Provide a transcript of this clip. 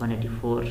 184